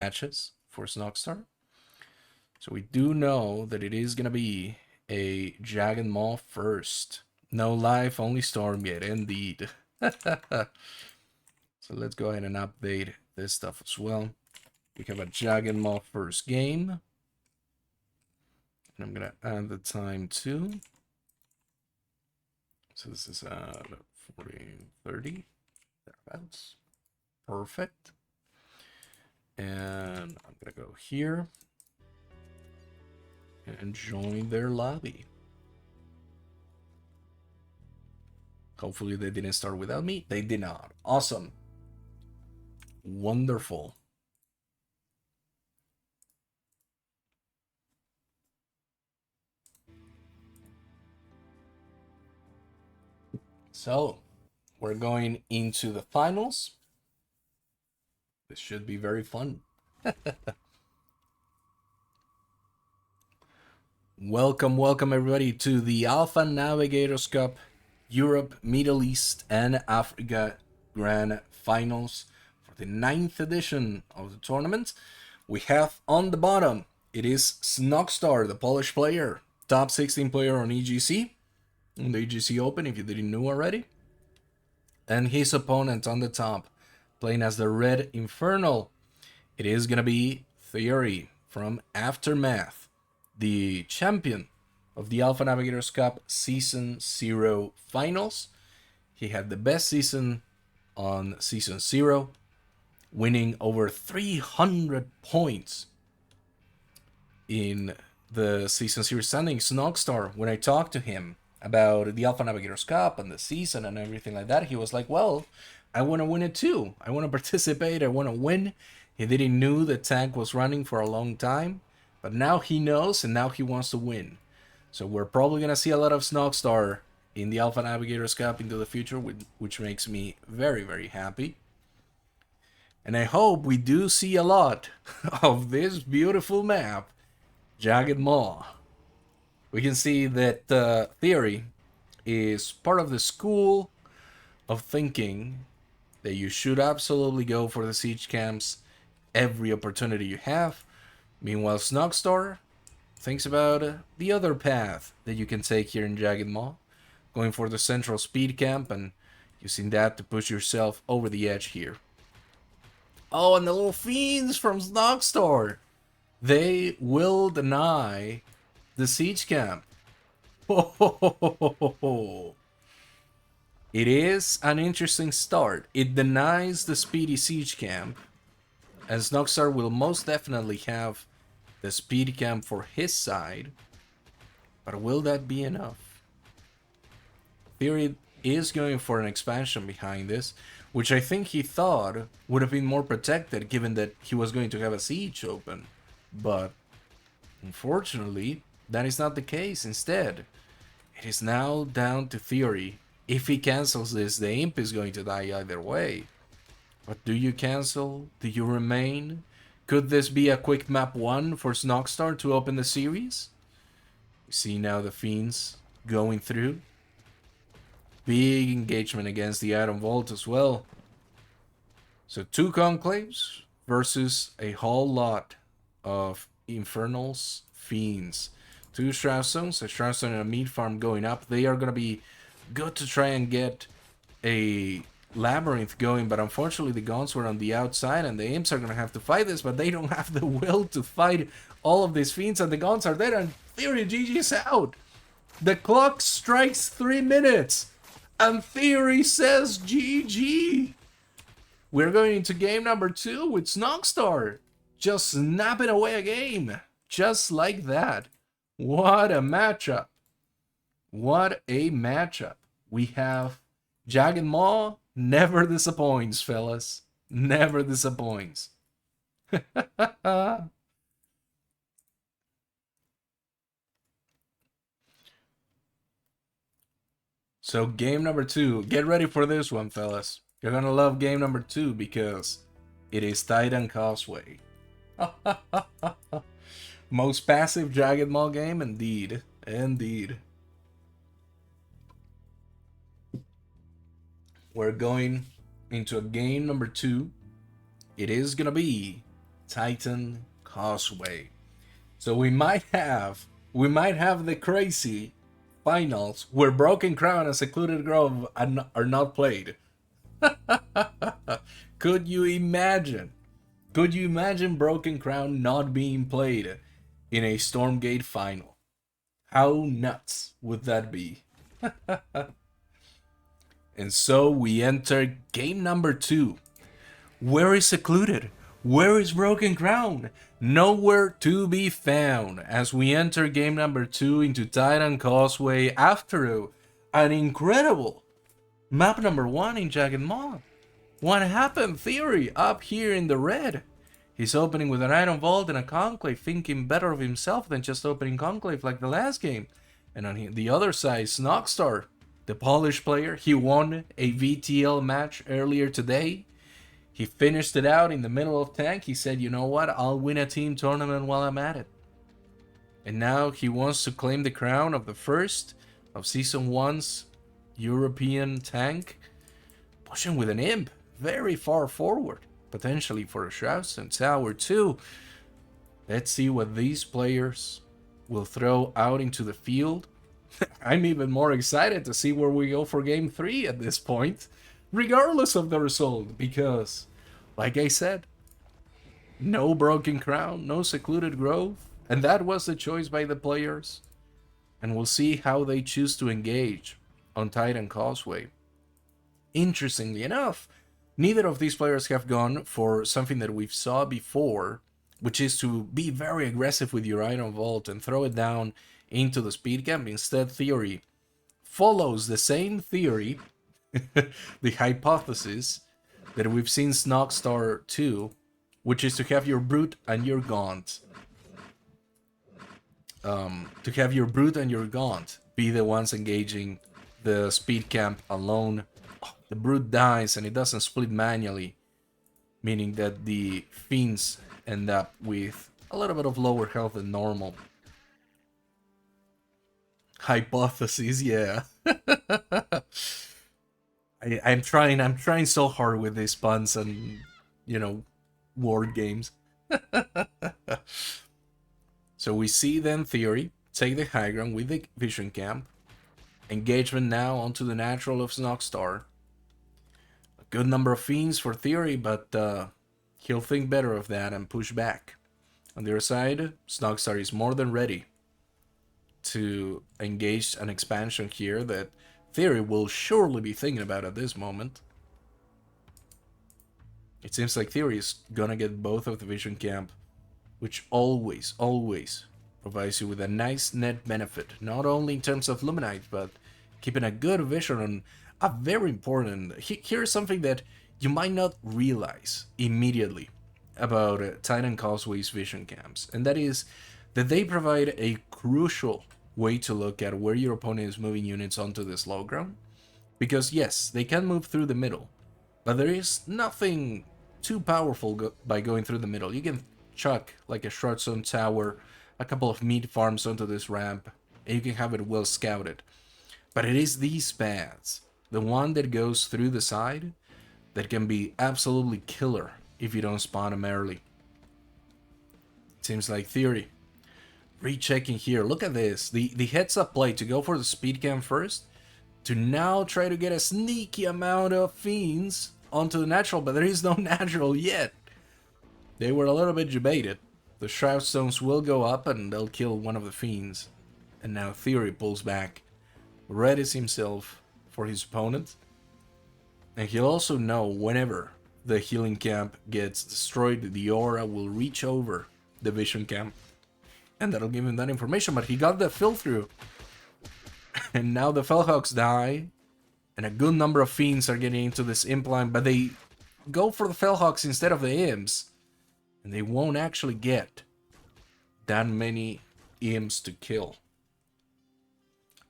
matches for Snoxtar. So we do know that it is going to be a Jagged Maw first. No life, only Stormgate, indeed. So let's go ahead and update this stuff as well. We have a Jagged Maw first game. And I'm going to add the time too. So this is 40:30, thereabouts. Perfect. And I'm going to go here and join their lobby. Hopefully they didn't start without me. They did not. Awesome. Wonderful. So we're going into the finals. This should be very fun. Welcome everybody to the Alpha Navigators Cup Europe, Middle East, and Africa Grand Finals for the 9th edition of the tournament. We have on the bottom, it is Snoxtar, the Polish player, top 16 player on EGC, on the EGC Open, if you didn't know already. And his opponent on the top, playing as the Red Infernal, it is going to be TheoRy from Aftermath, the champion of the Alpha Navigators Cup Season 0 Finals. He had the best season on Season 0, winning over 300 points in the Season 0 standings. Snoxtar, when I talked to him about the Alpha Navigators Cup and the season and everything like that, he was like, well, I want to win it too. I want to participate. I want to win. He didn't know the TANC was running for a long time, but now he knows and now he wants to win. So we're probably going to see a lot of Snoxtar in the Alpha Navigators Cup into the future, which makes me very, very happy. And I hope we do see a lot of this beautiful map, Jagged Maw. We can see that TheoRy is part of the school of thinking that you should absolutely go for the siege camps every opportunity you have. Meanwhile, Snoxtar thinks about the other path that you can take here in Jagged Maw, going for the central speed camp and using that to push yourself over the edge here. Oh, and the little fiends from Snoxtar, they will deny the siege camp. It is an interesting start. It denies the speedy siege camp, and Snoxtar will most definitely have the speed camp for his side. But will that be enough? TheoRy is going for an expansion behind this, which I think he thought would have been more protected given that he was going to have a siege open. But unfortunately, that is not the case. Instead, it is now down to TheoRy. If he cancels this, the imp is going to die either way. But do you cancel? Do you remain? Could this be a quick map 1 for Snoxtar to open the series? You see now the fiends going through. Big engagement against the Iron Vault as well. So 2 conclaves versus a whole lot of Infernals, Fiends. 2 Shroud Stones, a Shroud Stone and a Meat Farm going up. They are going to be good to try and get a Labyrinth going, but unfortunately the Gaunt's were on the outside and the Imps are going to have to fight this, but they don't have the will to fight all of these Fiends, and the Gaunts are there, and TheoRy GG's out. The clock strikes 3 minutes, and TheoRy says GG. We're going into game number 2 with Snoxtar, just snapping away a game, just like that. What a matchup. What a matchup. We have Jagged Maw never disappoints, fellas. Never disappoints. So game number 2. Get ready for this one, fellas. You're gonna love game number 2 because it is Titan Causeway. Most passive Jagged Maw game, indeed. Indeed. We're going into a game number 2. It is gonna be Titan Causeway. So we might have the crazy finals where Broken Crown and Secluded Grove are not played. Could you imagine? Could you imagine Broken Crown not being played in a Stormgate final? How nuts would that be? And so we enter game number 2. Where is Secluded? Where is Broken Crown? Nowhere to be found as we enter game number 2 into Titan Causeway after an incredible map number 1 in Jagged Maw. What happened? TheoRy up here in the red. He's opening with an Iron Vault and a Conclave, thinking better of himself than just opening Conclave like the last game. And on the other side, Snoxtar, the Polish player, he won a VTL match earlier today. He finished it out in the middle of TANC. He said, you know what, I'll win a team tournament while I'm at it. And now he wants to claim the crown of the first of Season 1's European TANC. Pushing with an imp very far forward, potentially for a Shroudstone Tower too. Let's see what these players will throw out into the field. I'm even more excited to see where we go for game 3 at this point, regardless of the result, because, like I said, no Broken Crown, no Secluded Grove, and that was the choice by the players. And we'll see how they choose to engage on Titan Causeway. Interestingly enough, neither of these players have gone for something that we've saw before, which is to be very aggressive with your Iron Vault and throw it down into the speed camp. Instead, TheoRy follows the same theory, the hypothesis that we've seen Snoxtar 2, which is to have your Brute and your Gaunt. To have your Brute and your Gaunt be the ones engaging the speed camp alone. The Brute dies and it doesn't split manually, meaning that the Fiends end up with a little bit of lower health than normal. Hypothesis, yeah. I'm trying so hard with these puns and, word games. So we see then TheoRy take the high ground with the Vision Camp. Engagement now onto the natural of Snoxtar. A good number of Fiends for TheoRy, but he'll think better of that and push back. On the other side, Snoxtar is more than ready to engage an expansion here that TheoRy will surely be thinking about at this moment. It seems like TheoRy is gonna get both of the Vision Camp, which always provides you with a nice net benefit, not only in terms of Luminite, but keeping a good vision on a very important... Here's something that you might not realize immediately about Titan Causeway's Vision Camps, and that is that they provide a crucial way to look at where your opponent is moving units onto this low ground. Because yes, they can move through the middle, but there is nothing too powerful by going through the middle. You can chuck like a Shroudstone Tower, a couple of meat farms onto this ramp, and you can have it well scouted. But it is these paths, the one that goes through the side, that can be absolutely killer if you don't spawn them early. Seems like TheoRy rechecking here. Look at this, the heads up play to go for the speed camp first, to now try to get a sneaky amount of Fiends onto the natural, but there is no natural yet. They were a little bit debated. The Shroudstones will go up and they'll kill one of the Fiends. And now TheoRy pulls back, readies himself for his opponent. And he'll also know whenever the healing camp gets destroyed, the aura will reach over the Vision Camp. And that'll give him that information, but he got the fill through. And now the Fellhawks die, and a good number of Fiends are getting into this imp line, but they go for the Fellhawks instead of the imps. And they won't actually get that many imps to kill.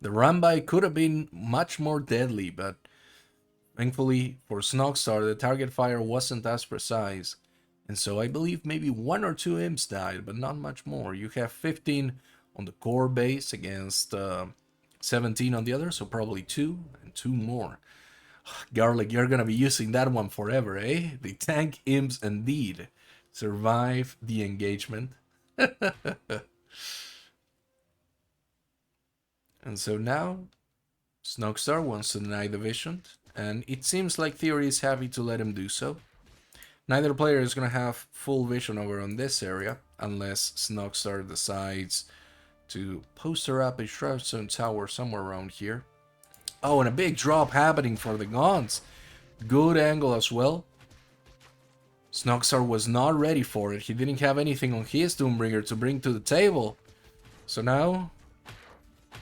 The run-by could have been much more deadly, but thankfully for Snoxtar, the target fire wasn't as precise. And so I believe maybe 1 or 2 imps died, but not much more. You have 15 on the core base against 17 on the other, so probably 2 and 2 more. Garlic, you're gonna be using that one forever, eh? The tank imps indeed. survive the engagement. And so now Snoxtar wants to deny the vision, and it seems like TheoRy is happy to let him do so. Neither player is going to have full vision over on this area, unless Snoxtar decides to poster up a Shroudstone Tower somewhere around here. Oh, and a big drop happening for the Gaunt's. Good angle as well. Snoxtar was not ready for it. He didn't have anything on his Doombringer to bring to the table. So now,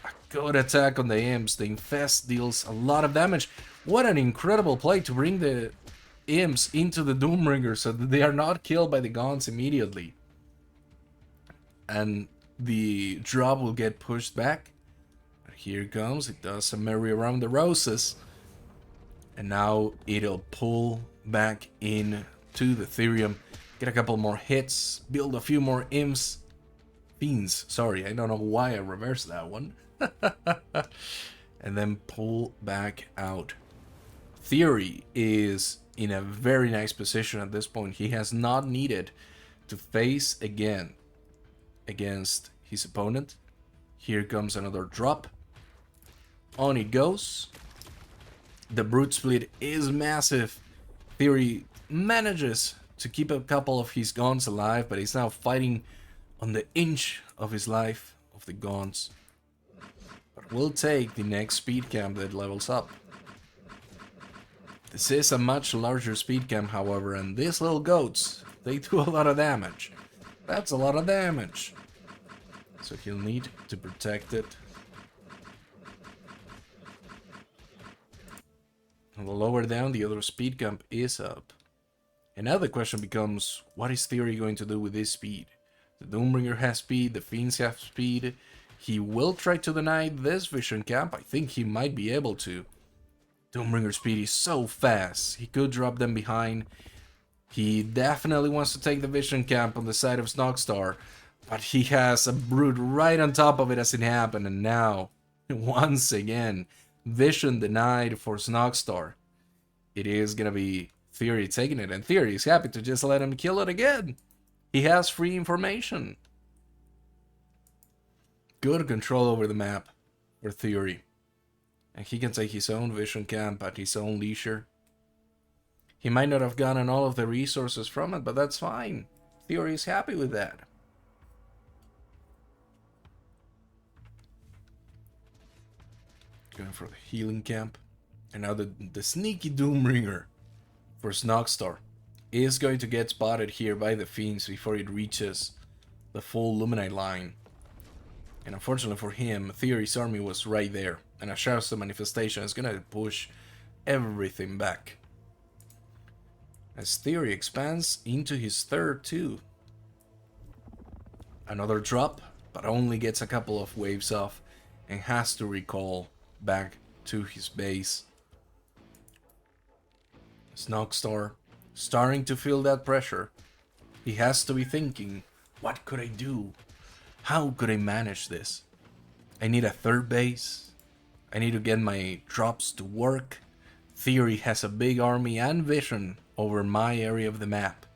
a good attack on the imps. The Infest deals a lot of damage. What an incredible play to bring the imps into the Doombringer so that they are not killed by the Gaunts immediately. And the drop will get pushed back. Here it comes. It does a merry around the roses. And now it'll pull back in to the Therium. Get a couple more hits. Build a few more imps. Fiends. Sorry, I don't know why I reversed that one. And then pull back out. TheoRy is in a very nice position at this point. He has not needed to face again against his opponent. Here comes another drop. On it goes. The Brute Split is massive. TheoRy manages to keep a couple of his Gaunts alive, but he's now fighting on the inch of his life of the Gaunts. But we'll take the next speed camp that levels up. This is a much larger speed camp, however, and these little goats, they do a lot of damage. That's a lot of damage. So he'll need to protect it. And the lower down, the other speed camp is up. And now the question becomes, what is TheoRy going to do with this speed? The Doombringer has speed, the Fiends have speed. He will try to deny this vision camp. I think he might be able to. Doombringer speed is so fast. He could drop them behind. He definitely wants to take the vision camp on the side of Snoxtar. But he has a Brute right on top of it as it happened. And now, once again, vision denied for Snoxtar. It is going to be TheoRy taking it. And TheoRy is happy to just let him kill it again. He has free information. Good control over the map for TheoRy. And he can take his own vision camp at his own leisure. He might not have gotten all of the resources from it, but that's fine. TheoRy is happy with that. Going for the healing camp. And now the sneaky Doombringer for Snoxtar is going to get spotted here by the Fiends before it reaches the full Luminite line. And unfortunately for him, TheoRy's army was right there. And a Shroudstone manifestation is going to push everything back. As TheoRy expands into his third too. Another drop, but only gets a couple of waves off and has to recall back to his base. Snoxtar starting to feel that pressure. He has to be thinking, what could I do? How could I manage this? I need a third base. I need to get my drops to work. TheoRy has a big army and vision over my area of the map.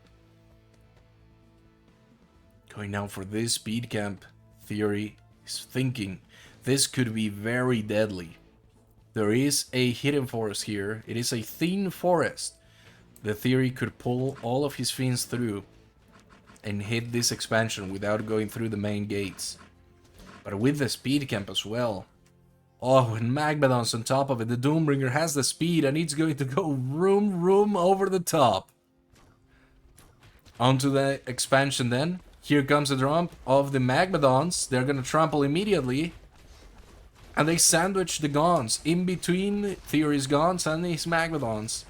Going now for this speed camp. TheoRy is thinking this could be very deadly. There is a hidden forest here. It is a thin forest. The TheoRy could pull all of his Fiends through and hit this expansion without going through the main gates. But with the speed camp as well. Oh, and Magmadon's on top of it. The Doombringer has the speed and it's going to go room over the top. Onto the expansion then. Here comes the drop of the Magmadons. They're going to trample immediately. And they sandwich the Gaunts in between TheoRy's Gaunts and his Magmadons.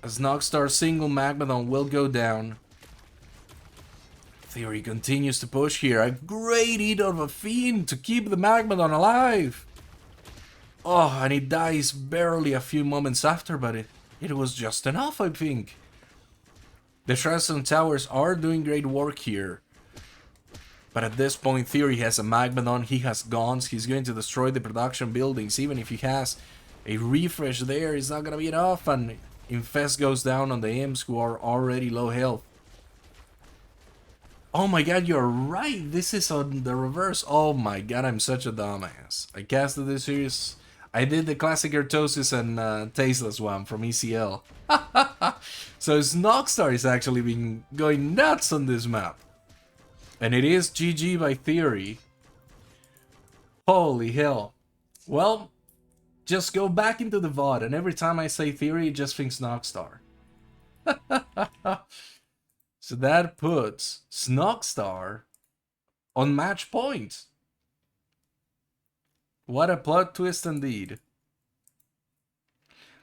As Snoxtar's single Magmadon will go down. TheoRy continues to push here. A great hit of a Fiend to keep the Magmadon alive. Oh, and it dies barely a few moments after, but it was just enough, I think. The Shroudstone Towers are doing great work here. But at this point, TheoRy has a Magmadon, he has Gaunts, he's going to destroy the production buildings. Even if he has a refresh there, it's not going to be enough. And Infest goes down on the imps who are already low health. Oh my god, you're right. This is on the reverse. Oh my god, I'm such a dumbass. I casted this series. I did the classic Ertosis and Tasteless one from ECL. So Snoxtar is actually been going nuts on this map. And it is GG by TheoRy. Holy hell. Well, just go back into the VOD, and every time I say TheoRy, it just thinks Snoxtar. So that puts Snoxtar on match point. What a plot twist indeed.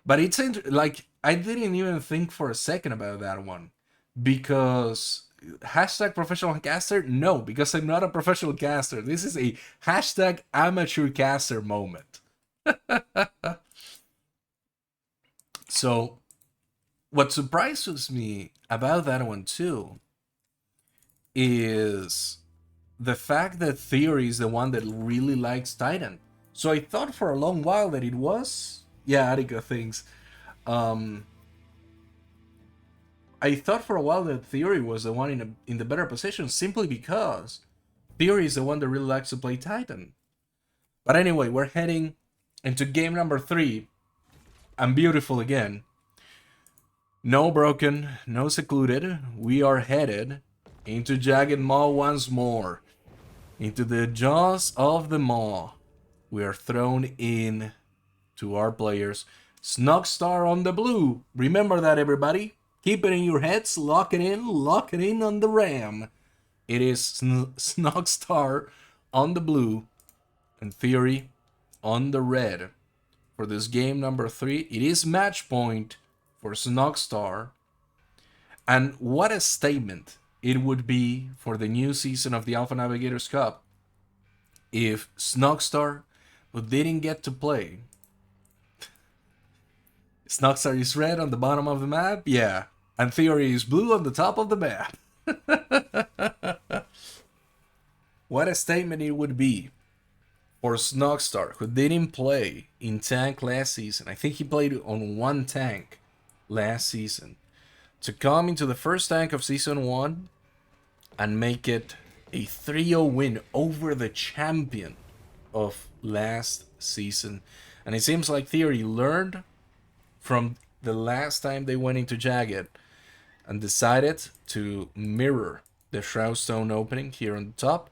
But it's like, I didn't even think for a second about that one. Because hashtag professional caster? No, because I'm not a professional caster. This is a hashtag amateur caster moment. So, what surprises me about that one too is the fact that TheoRy is the one that really likes Titan. So I thought for a long while that it was... Yeah, Attica thinks. I thought for a while that TheoRy was the one in the better position, simply because TheoRy is the one that really likes to play Titan. But anyway, we're heading into game number 3. I'm beautiful again. No broken, no secluded. We are headed into Jagged Maw once more. Into the jaws of the Maw. We are thrown in to our players. Snoxtar on the blue. Remember that, everybody. Keep it in your heads. Lock it in on the ram. It is Snoxtar on the blue and TheoRy on the red. For this game number 3, it is match point for Snoxtar. And what a statement it would be for the new season of the Alpha Navigators Cup if Snoxtar, who didn't get to play... Snoxtar is red on the bottom of the map? Yeah. And TheoRy is blue on the top of the map. What a statement it would be for Snoxtar, who didn't play in TANC last season. I think he played on one TANC last season. To come into the first TANC of Season 1 and make it a 3-0 win over the champion of last season. And it seems like TheoRy learned from the last time they went into Jagged and decided to mirror the Shroud Stone opening here on the top.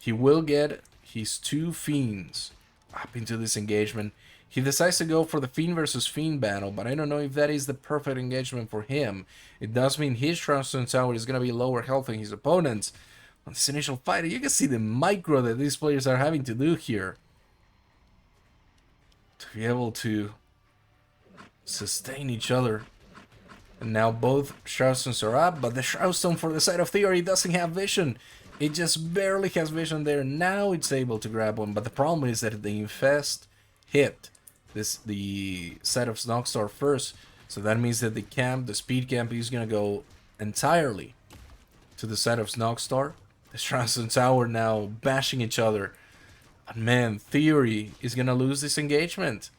He will get his 2 Fiends up into this engagement. He decides to go for the Fiend versus Fiend battle, but I don't know if that is the perfect engagement for him. It does mean his Shroud Stone Tower is going to be lower health than his opponent's. On this initial fight, you can see the micro that these players are having to do here to be able to sustain each other. And now both Shroud Stones are up, but the Shroud Stone for the side of TheoRy doesn't have vision. It just barely has vision there. Now it's able to grab one, but the problem is that the Infest hit the side of Snoxtar first. So that means that the speed camp is going to go entirely to the side of Snoxtar. The Shroud Stone Tower now bashing each other. But man, TheoRy is going to lose this engagement.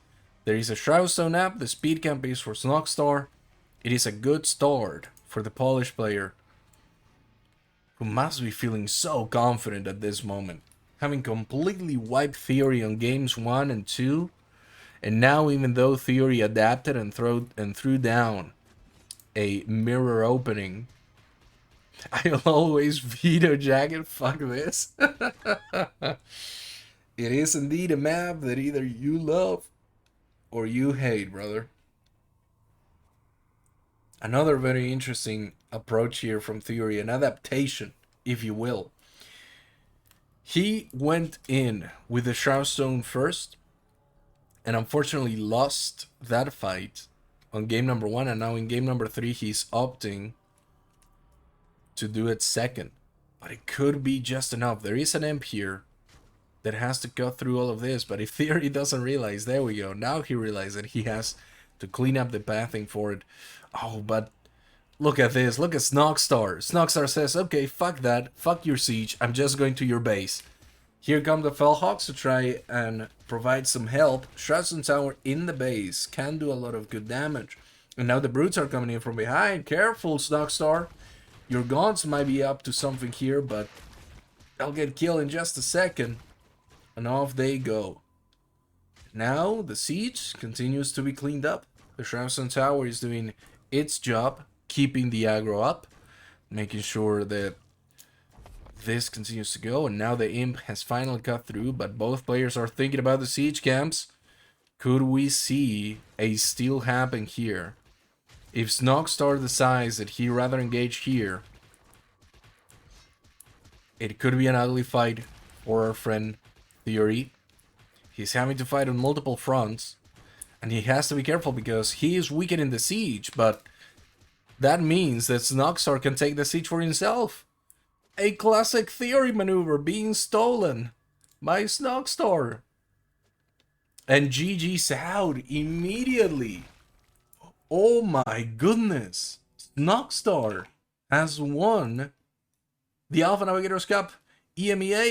There is a Shroud Stone up. The speed camp is for Snoxtar. It is a good start for the Polish player, who must be feeling so confident at this moment, having completely wiped TheoRy on games 1 and 2, and now even though TheoRy adapted and threw down a mirror opening, I'll always veto Jagged. Fuck this. It is indeed a map that either you love or you hate, brother. Another very interesting approach here from TheoRy, an adaptation, if you will. He went in with the Shroud Stone first, and unfortunately lost that fight on game number 1, and now in game number 3 he's opting to do it second. But it could be just enough. There is an imp here that has to cut through all of this, but if TheoRy doesn't realize, there we go, now he realizes that he has to clean up the pathing for it. Oh, but look at this, look at Snoxtar. Snoxtar says, okay, fuck that, fuck your siege, I'm just going to your base. Here come the Fellhawks to try and provide some help. Shroud Stone Tower in the base can do a lot of good damage. And now the brutes are coming in from behind. Careful, Snoxtar. Your guns might be up to something here, but they'll get killed in just a second. And off they go. Now the siege continues to be cleaned up. The Shamson Tower is doing its job, keeping the aggro up, making sure that this continues to go. And now the imp has finally cut through, but both players are thinking about the siege camps. Could we see a steal happen here? If Snoxtar decides that he'd rather engage here, it could be an ugly fight for our friend TheoRy. He's having to fight on multiple fronts, and he has to be careful because he is weakening the siege, but that means that Snoxtar can take the siege for himself. A classic TheoRy maneuver being stolen by Snoxtar. And GG's out immediately. Oh my goodness. Snoxtar has won the Alpha Navigators Cup EMEA.